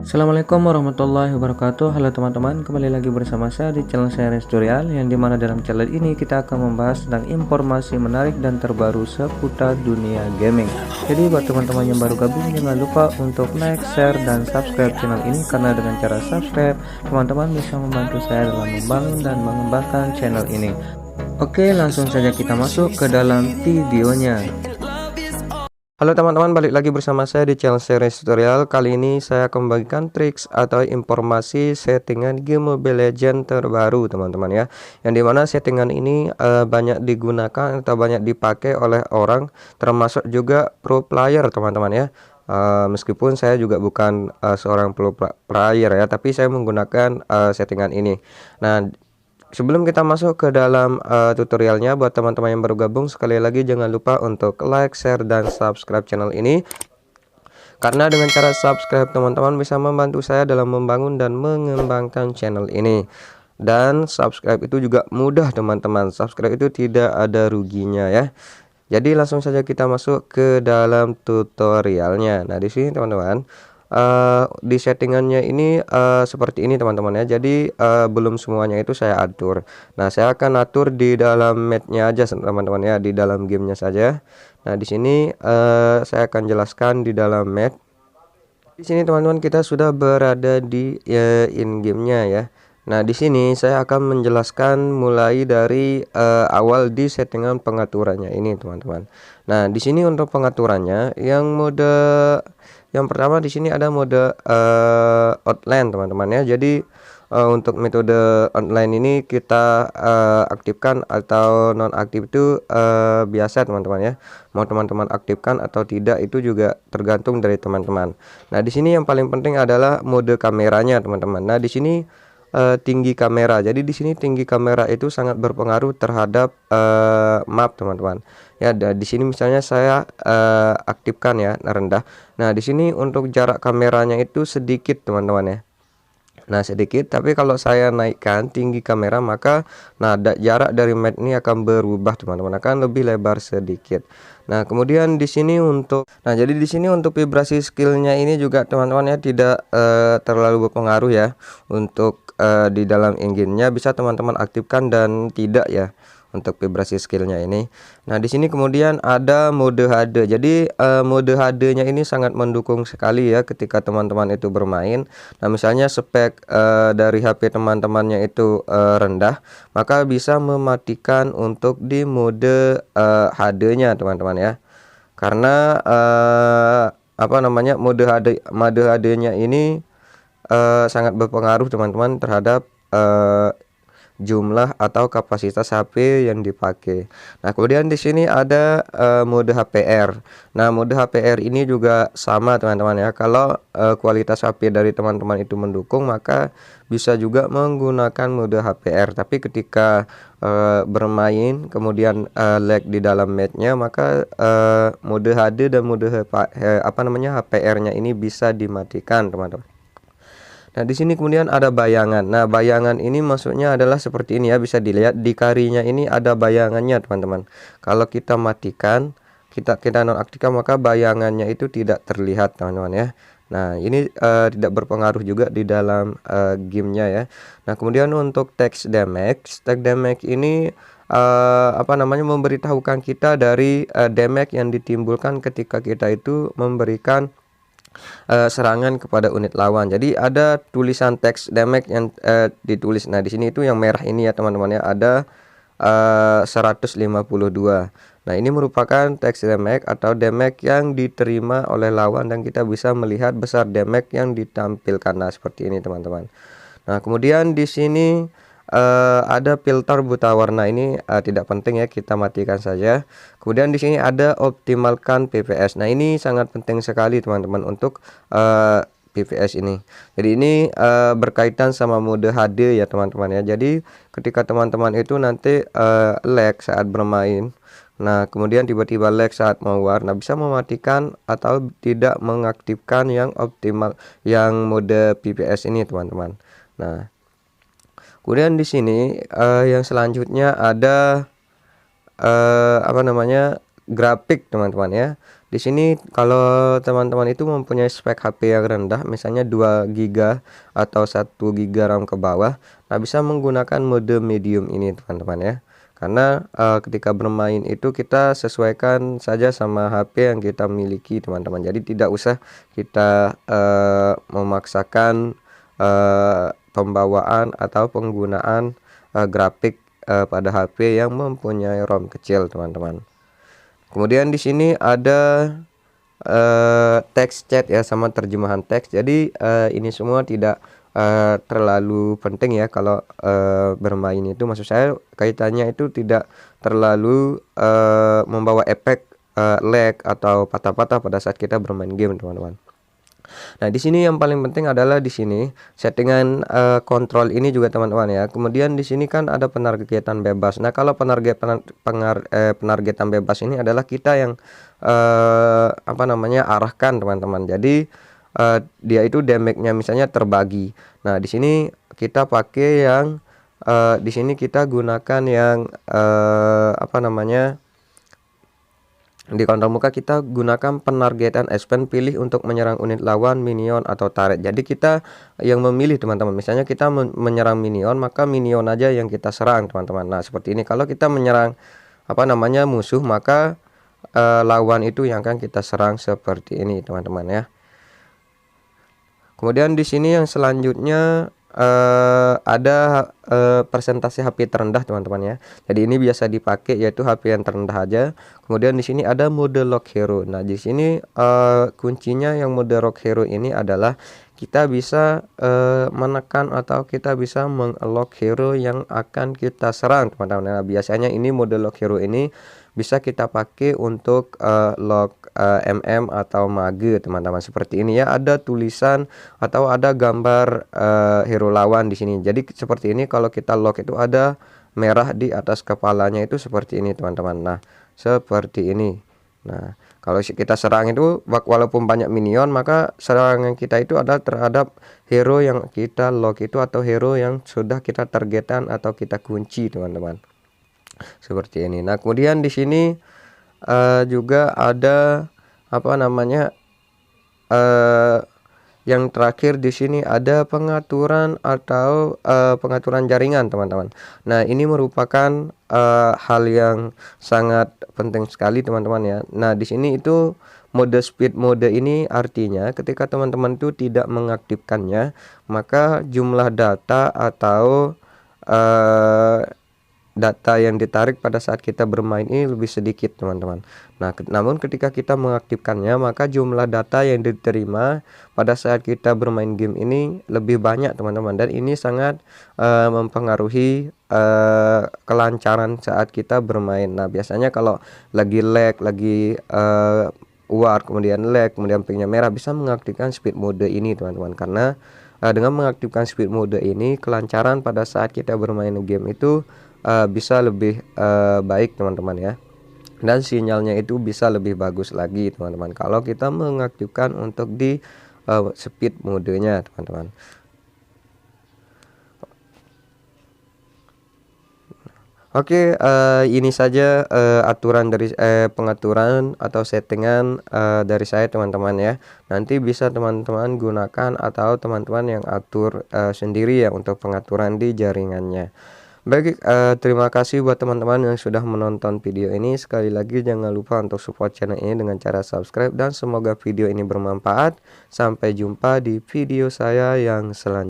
Assalamualaikum warahmatullahi wabarakatuh. Halo teman-teman, kembali lagi bersama saya di channel saya Tutorial, yang dimana dalam channel ini kita akan membahas tentang informasi menarik dan terbaru seputar dunia gaming. Jadi buat teman-teman yang baru gabung, jangan lupa untuk like, share, dan subscribe channel ini, karena dengan cara subscribe teman-teman bisa membantu saya dalam membangun dan mengembangkan channel ini. Oke, langsung saja kita masuk ke dalam videonya. Halo teman-teman, balik lagi bersama saya di channel Series Tutorial. Kali ini saya akan membagikan triks atau informasi settingan game Mobile Legends terbaru teman-teman ya. Yang dimana settingan ini banyak digunakan atau banyak dipakai oleh orang, termasuk juga pro player teman-teman ya. Meskipun saya juga bukan seorang pro player ya, tapi saya menggunakan settingan ini. Nah, sebelum kita masuk ke dalam tutorialnya, buat teman-teman yang baru gabung, sekali lagi jangan lupa untuk like, share, dan subscribe channel ini. Karena dengan cara subscribe teman-teman bisa membantu saya dalam membangun dan mengembangkan channel ini. Dan subscribe itu juga mudah teman-teman. Subscribe itu tidak ada ruginya ya. Jadi langsung saja kita masuk ke dalam tutorialnya. Nah, di sini teman-teman, di settingannya ini seperti ini teman-teman ya. Jadi belum semuanya itu saya atur. Nah, saya akan atur di dalam mapnya aja teman-teman ya, di dalam gamenya saja. Nah, di sini saya akan jelaskan di dalam map. Di sini teman-teman kita sudah berada di in gamenya ya. Nah, di sini saya akan menjelaskan mulai dari awal di settingan pengaturannya ini teman-teman. Nah, di sini untuk pengaturannya yang pertama di sini ada mode outline teman-teman ya. Jadi untuk metode online ini kita aktifkan atau nonaktif itu biasa teman-teman ya. Mau teman-teman aktifkan atau tidak itu juga tergantung dari teman-teman. Nah, di sini yang paling penting adalah mode kameranya teman-teman. Nah, di sini tinggi kamera. Jadi di sini tinggi kamera itu sangat berpengaruh terhadap map teman-teman. Ya, di sini misalnya saya aktifkan ya rendah. Nah, di sini untuk jarak kameranya itu sedikit teman-teman ya. Nah, sedikit, tapi kalau saya naikkan tinggi kamera, maka jarak dari map ini akan berubah teman-teman, akan lebih lebar sedikit. Nah, kemudian di sini jadi di sini untuk vibrasi skillnya ini juga teman-teman ya tidak terlalu berpengaruh ya. Untuk di dalam engine-nya bisa teman-teman aktifkan dan tidak ya untuk vibrasi skillnya ini. Nah, di sini kemudian ada mode HD. Jadi mode HD-nya ini sangat mendukung sekali ya ketika teman-teman itu bermain. Nah, misalnya spek dari HP teman-temannya itu rendah, maka bisa mematikan untuk di mode HD-nya teman-teman ya. Karena mode HD-nya ini sangat berpengaruh teman-teman terhadap jumlah atau kapasitas HP yang dipakai. Nah, kemudian di sini ada mode HPR. Nah, mode HPR ini juga sama teman-teman ya. Kalau kualitas HP dari teman-teman itu mendukung, maka bisa juga menggunakan mode HPR. Tapi ketika bermain kemudian lag di dalam matchnya, maka mode HD dan mode HPR-nya ini bisa dimatikan teman-teman. Nah, di sini kemudian ada bayangan. Nah, bayangan ini maksudnya adalah seperti ini ya, bisa dilihat di karinya ini ada bayangannya teman-teman. Kalau kita matikan, kita nonaktifkan, maka bayangannya itu tidak terlihat teman-teman ya. Nah, ini tidak berpengaruh juga di dalam gamenya ya. Nah, kemudian untuk text damage ini memberitahukan kita dari damage yang ditimbulkan ketika kita itu memberikan serangan kepada unit lawan. Jadi ada tulisan teks damage yang ditulis. Nah, di sini itu yang merah ini ya teman-teman ya, ada 152. Nah, ini merupakan teks damage atau damage yang diterima oleh lawan, dan kita bisa melihat besar damage yang ditampilkan. Nah, seperti ini teman-teman. Nah, kemudian di sini ada filter buta warna. Ini tidak penting ya, kita matikan saja. Kemudian di sini ada optimalkan PPS. Nah, ini sangat penting sekali teman-teman untuk PPS ini. Jadi ini berkaitan sama mode HD ya teman-teman ya. Jadi ketika teman-teman itu nanti lag saat bermain, nah kemudian tiba-tiba lag saat mau war, nah bisa mematikan atau tidak mengaktifkan yang optimal yang mode PPS ini teman-teman. Nah, kemudian di sini yang selanjutnya ada grafik teman-teman ya. Di sini kalau teman-teman itu mempunyai spek HP yang rendah, misalnya 2 GB atau 1 GB RAM ke bawah, nah bisa menggunakan mode medium ini teman-teman ya. Karena ketika bermain itu kita sesuaikan saja sama HP yang kita miliki teman-teman. Jadi tidak usah kita memaksakan pembawaan atau penggunaan grafik pada HP yang mempunyai ROM kecil teman-teman. Kemudian di sini ada teks chat ya sama terjemahan teks. Jadi ini semua tidak terlalu penting ya kalau bermain itu, maksud saya kaitannya itu tidak terlalu membawa efek lag atau patah-patah pada saat kita bermain game teman-teman. Nah, di sini yang paling penting adalah di sini settingan kontrol ini juga teman-teman ya. Kemudian di sini kan ada penargetan bebas. Nah, kalau penargetan bebas ini adalah kita yang arahkan teman-teman. Jadi dia itu damage-nya misalnya terbagi. Nah, di sini kita pakai yang di sini kita gunakan yang di kontrol muka kita gunakan penargetan expand, pilih untuk menyerang unit lawan, minion atau turret. Jadi kita yang memilih teman-teman. Misalnya kita menyerang minion, maka minion aja yang kita serang teman-teman. Nah, seperti ini. Kalau kita menyerang musuh, maka lawan itu yang akan kita serang seperti ini teman-teman ya. Kemudian di sini yang selanjutnya ada persentase HP terendah teman-teman ya. Jadi ini biasa dipakai yaitu HP yang terendah aja. Kemudian di sini ada mode lock hero. Nah, di sini kuncinya yang mode lock hero ini adalah kita bisa menekan atau kita bisa meng-lock hero yang akan kita serang teman-teman. Nah, biasanya ini mode lock hero ini bisa kita pakai untuk lock MM atau mage teman-teman, seperti ini ya. Ada tulisan atau ada gambar hero lawan di sini. Jadi seperti ini, kalau kita lock itu ada merah di atas kepalanya itu seperti ini teman-teman. Nah, seperti ini. Nah, kalau kita serang itu walaupun banyak minion, maka serangan kita itu adalah terhadap hero yang kita lock itu atau hero yang sudah kita targetan atau kita kunci teman-teman. Seperti ini. Nah, kemudian di sini juga ada yang terakhir di sini ada pengaturan atau pengaturan jaringan teman-teman. Nah, ini merupakan hal yang sangat penting sekali teman-teman ya. Nah, di sini itu mode speed mode ini artinya ketika teman-teman itu tidak mengaktifkannya, maka jumlah data atau data yang ditarik pada saat kita bermain ini lebih sedikit teman-teman. Nah, namun ketika kita mengaktifkannya, maka jumlah data yang diterima pada saat kita bermain game ini lebih banyak teman-teman, dan ini sangat mempengaruhi kelancaran saat kita bermain. Nah, biasanya kalau lagi lag, lagi war, kemudian lag, kemudian pingnya merah, bisa mengaktifkan speed mode ini teman-teman, karena dengan mengaktifkan speed mode ini kelancaran pada saat kita bermain game itu bisa lebih baik teman-teman ya, dan sinyalnya itu bisa lebih bagus lagi teman-teman kalau kita mengaktifkan untuk di speed modenya teman-teman. Oke, ini saja aturan dari pengaturan atau settingan dari saya teman-teman ya. Nanti bisa teman-teman gunakan atau teman-teman yang atur sendiri ya untuk pengaturan di jaringannya. Baik, terima kasih buat teman-teman yang sudah menonton video ini. Sekali lagi jangan lupa untuk support channel ini dengan cara subscribe, dan semoga video ini bermanfaat. Sampai jumpa di video saya yang selanjutnya.